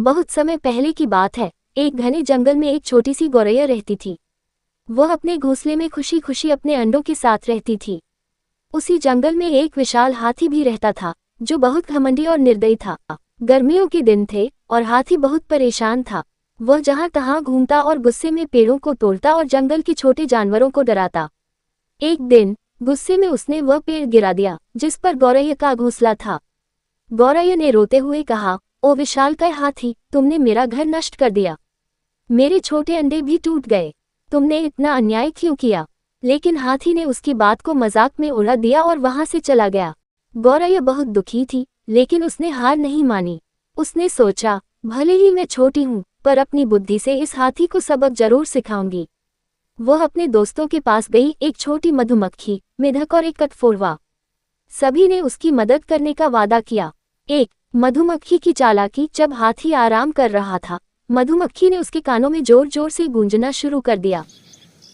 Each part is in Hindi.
बहुत समय पहले की बात है। एक घने जंगल में एक छोटी सी गौरैया रहती थी। वह अपने घोंसले में खुशी खुशी अपने अंडों के साथ रहती थी। उसी जंगल में एक विशाल हाथी भी रहता था, जो बहुत घमंडी और निर्दयी था। गर्मियों के दिन थे और हाथी बहुत परेशान था। वह जहां तहां घूमता और गुस्से में पेड़ों को तोड़ता और जंगल के छोटे जानवरों को डराता। एक दिन गुस्से में उसने वह पेड़ गिरा दिया जिस पर गौरैया का घोंसला था। गौरैया ने रोते हुए कहा, ओ विशालकाय हाथी, तुमने मेरा घर नष्ट कर दिया। मेरे छोटे अंडे भी टूट गए। तुमने इतना अन्याय क्यों किया? लेकिन हाथी ने उसकी बात को मजाक में उड़ा दिया और वहां से चला गया। गौरैया बहुत दुखी थी, लेकिन उसने हार नहीं मानी। उसने सोचा, भले ही मैं छोटी हूँ, पर अपनी बुद्धि से इस हाथी को सबक जरूर सिखाऊंगी। वह अपने दोस्तों के पास गई, एक छोटी मधुमक्खी, मेढक और एक कठफोड़वा। सभी ने उसकी मदद करने का वादा किया। एक मधुमक्खी की चालाकी। जब हाथी आराम कर रहा था, मधुमक्खी ने उसके कानों में जोर जोर से गूंजना शुरू कर दिया।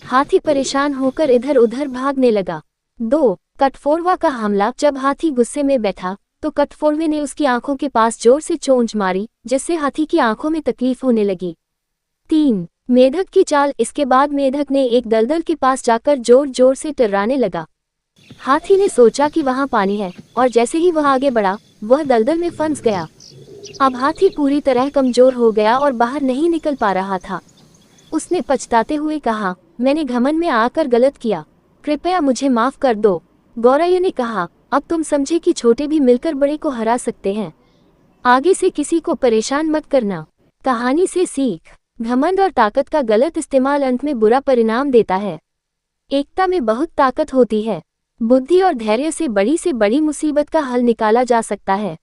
हाथी परेशान होकर इधर उधर भागने लगा। 2 कठफोड़वा का हमला। जब हाथी गुस्से में बैठा तो कठफोड़वे ने उसकी आंखों के पास जोर से चोंच मारी, जिससे हाथी की आंखों में तकलीफ होने लगी। 3 मेढक की चाल। इसके बाद मेढक ने एक दलदल के पास जाकर जोर जोर से टर्राने लगा। हाथी ने सोचा कि वहां पानी है, और जैसे ही वह आगे बढ़ा, वह दलदल में फंस गया। अब हाथी पूरी तरह कमजोर हो गया और बाहर नहीं निकल पा रहा था। उसने पछताते हुए कहा, मैंने घमंड में आकर गलत किया, कृपया मुझे माफ कर दो। गौरैया ने कहा, अब तुम समझे कि छोटे भी मिलकर बड़े को हरा सकते हैं। आगे से किसी को परेशान मत करना। कहानी से सीख। घमंड और ताकत का गलत इस्तेमाल अंत में बुरा परिणाम देता है। एकता में बहुत ताकत होती है। बुद्धि और धैर्य से बड़ी मुसीबत का हल निकाला जा सकता है।